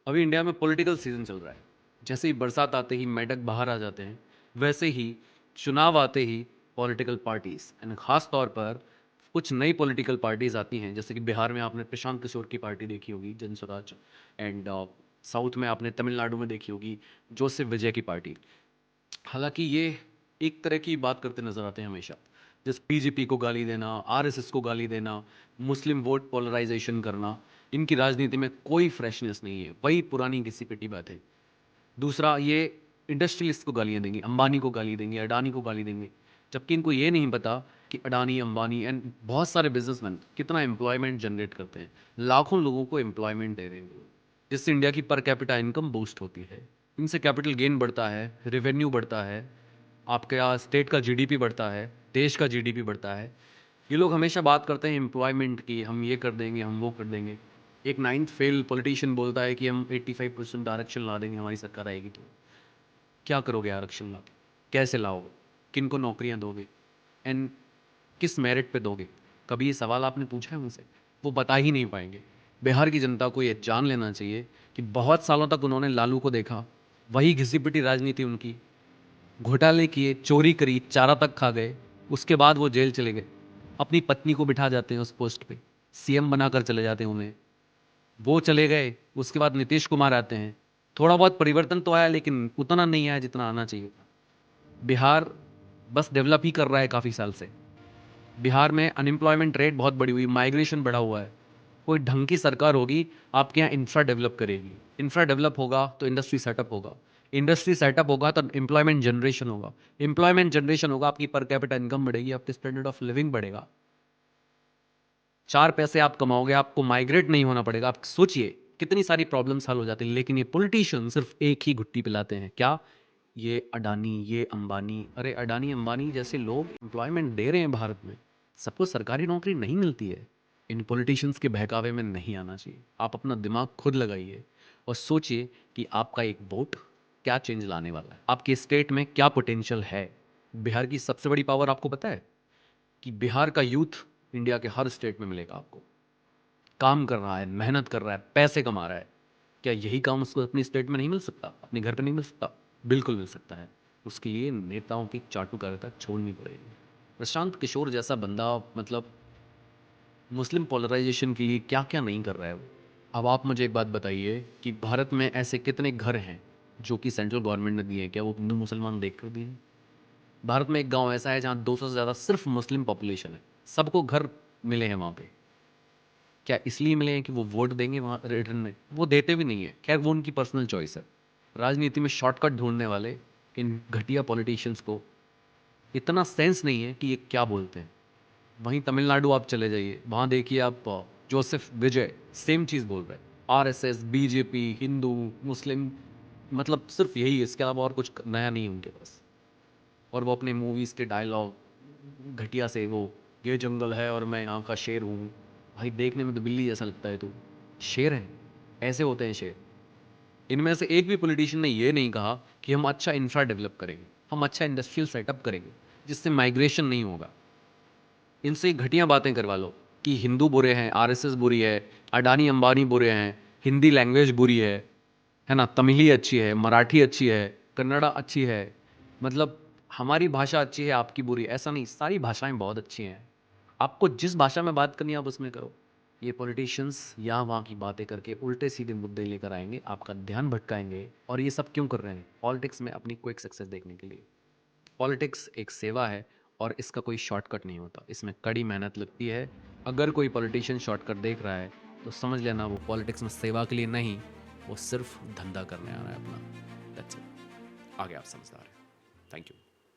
अभी इंडिया में political season चल रहा है। जैसे ही बरसात आते ही मेंढक बाहर आ जाते हैं, वैसे ही चुनाव आते ही पॉलिटिकल पार्टीज एंड खास तौर पर कुछ नई पॉलिटिकल पार्टीज आती हैं। जैसे कि बिहार में आपने प्रशांत किशोर की पार्टी देखी होगी, जन स्वराज। एंड साउथ में आपने तमिलनाडु में देखी होगी जोसेफ विजय की पार्टी। हालांकि ये एक तरह की बात करते नजर आते हैं हमेशा, जैसे बीजेपी को गाली देना, आरएसएस को गाली देना, मुस्लिम वोट पोलराइजेशन करना। इनकी राजनीति में कोई फ्रेशनेस नहीं है, वही पुरानी घिसी पिटी बात है। दूसरा, ये इंडस्ट्रियलिस्ट को गालियाँ देंगे, अंबानी को गाली देंगे, अडानी को गाली देंगे, जबकि इनको ये नहीं पता कि अडानी, अंबानी एंड बहुत सारे बिजनेसमैन कितना एम्प्लॉयमेंट जनरेट करते हैं, लाखों लोगों को एम्प्लॉयमेंट दे रहे हैं, जिससे इंडिया की पर कैपिटा इनकम बूस्ट होती है। इनसे कैपिटल गेन बढ़ता है, रेवेन्यू बढ़ता है, आपके यहाँ स्टेट का जीडीपी बढ़ता है, देश का जीडीपी बढ़ता है। ये लोग हमेशा बात करते हैं एम्प्लॉयमेंट की, हम ये कर देंगे, हम वो कर देंगे। एक नाइन्थ फेल पॉलिटिशियन बोलता है कि हम 85% आरक्षण ला देंगे, हमारी सरकार आएगी तो। क्या करोगे आरक्षण ला के? कैसे लाओगे? किन को नौकरियां दोगे? एंड किस मेरिट पे दोगे? कभी ये सवाल आपने पूछा है उनसे? वो बता ही नहीं पाएंगे। बिहार की जनता को ये जान लेना चाहिए कि बहुत सालों तक उन्होंने लालू को देखा, वही घिसी पिटी राजनीति उनकी, घोटाले किए, चोरी करी, चारा तक खा गए, उसके बाद वो जेल चले गए। अपनी पत्नी को बिठा जाते हैं उस पोस्ट पे, सीएम बनाकर चले जाते हैं उन्हें। वो चले गए, उसके बाद नीतीश कुमार आते हैं। थोड़ा बहुत परिवर्तन तो आया, लेकिन उतना नहीं आया जितना आना चाहिए था। बिहार बस डेवलप ही कर रहा है काफ़ी साल से। बिहार में अनएम्प्लॉयमेंट रेट बहुत बढ़ी हुई, माइग्रेशन बढ़ा हुआ है। कोई ढंग की सरकार होगी, आपके यहाँ इंफ्रा डेवलप करेगी। इंफ्रा डेवलप होगा तो इंडस्ट्री सेटअप होगा, इंडस्ट्री सेटअप होगा तो एम्प्लॉयमेंट जनरेशन होगा, एम्प्लॉयमेंट जनरेशन होगा, आपकी पर कैपिटा इनकम बढ़ेगी, आपकी स्टैंडर्ड ऑफ लिविंग बढ़ेगा, 4 पैसे आप कमाओगे, आपको माइग्रेट नहीं होना पड़ेगा। आप सोचिए कितनी सारी प्रॉब्लम्स हल हो जाती हैं। लेकिन ये पॉलिटिशियन सिर्फ एक ही घुट्टी पिलाते हैं, क्या? ये अडानी, ये अंबानी। अरे अडानी अंबानी जैसे लोग एम्प्लॉयमेंट दे रहे हैं भारत में, सबको सरकारी नौकरी नहीं मिलती है। इन पॉलिटिशियंस के बहकावे में नहीं आना चाहिए। आप अपना दिमाग खुद लगाइए और सोचिए कि आपका एक वोट क्या चेंज लाने वाला है, आपके स्टेट में क्या पोटेंशियल है। बिहार की सबसे बड़ी पावर आपको पता है कि बिहार का यूथ इंडिया के हर स्टेट में मिलेगा आपको। काम कर रहा है, मेहनत कर रहा है, पैसे कमा रहा है। क्या यही काम उसको अपनी स्टेट में नहीं मिल सकता, अपने घर पे नहीं मिल सकता? बिल्कुल मिल सकता है। उसके लिए नेताओं की चाटुकारिता छोड़नी पड़ेगी। प्रशांत किशोर जैसा बंदा, मतलब मुस्लिम पोलराइजेशन के लिए क्या क्या नहीं कर रहा है वो। अब आप मुझे एक बात बताइए कि भारत में ऐसे कितने घर हैं जो कि सेंट्रल गवर्नमेंट ने दिए हैं? क्या वो हिंदू मुसलमान देख कर दिए हैं? भारत में एक गांव ऐसा है जहां 200 से ज़्यादा सिर्फ मुस्लिम पॉपुलेशन है, सबको घर मिले हैं वहां पे। क्या इसलिए मिले हैं कि वो वोट देंगे वहाँ रिटर्न में? वो देते भी नहीं है। खैर, वो उनकी पर्सनल चॉइस है। राजनीति में शॉर्टकट ढूंढने वाले इन घटिया पॉलिटिशियंस को इतना सेंस नहीं है कि ये क्या बोलते हैं। वहीं तमिलनाडु आप चले जाइए, वहाँ देखिए आप, जोसेफ विजय सेम चीज़ बोल रहे हैं। आरएसएस, बीजेपी, हिंदू, मुस्लिम, मतलब सिर्फ यही है, इसके अलावा और कुछ नया नहीं है उनके पास। और वो अपने मूवीज़ के डायलॉग घटिया से, वो ये जंगल है और मैं यहाँ का शेर हूँ। भाई देखने में तो बिल्ली जैसा लगता है तू, शेर है? ऐसे होते हैं शेर? इनमें से एक भी पॉलिटिशियन ने ये नहीं कहा कि हम अच्छा इंफ्रा डेवलप करेंगे, हम अच्छा इंडस्ट्रियल सेटअप करेंगे जिससे माइग्रेशन नहीं होगा। इनसे घटिया बातें करवा लो कि हिंदू बुरे हैं, आरएसएस बुरी है, अडानी अंबानी बुरे हैं, हिंदी लैंग्वेज बुरी है ना, तमिली अच्छी है, मराठी अच्छी है, कन्नड़ा अच्छी है। मतलब हमारी भाषा अच्छी है, आपकी बुरी, ऐसा नहीं, सारी भाषाएं बहुत अच्छी हैं। आपको जिस भाषा में बात करनी है आप उसमें करो। ये पॉलिटिशियंस यहाँ वहाँ की बातें करके उल्टे सीधे मुद्दे लेकर आएंगे, आपका ध्यान भटकाएंगे। और ये सब क्यों कर रहे हैं? पॉलिटिक्स में अपनी क्विक सक्सेस देखने के लिए। पॉलिटिक्स एक सेवा है और इसका कोई शॉर्टकट नहीं होता, इसमें कड़ी मेहनत लगती है। अगर कोई पॉलिटिशियन शॉर्टकट देख रहा है तो समझ लेना वो पॉलिटिक्स में सेवा के लिए नहीं, वो सिर्फ धंधा करने आ रहा है अपना। That's it. आगे आप समझदार हैं। Thank you.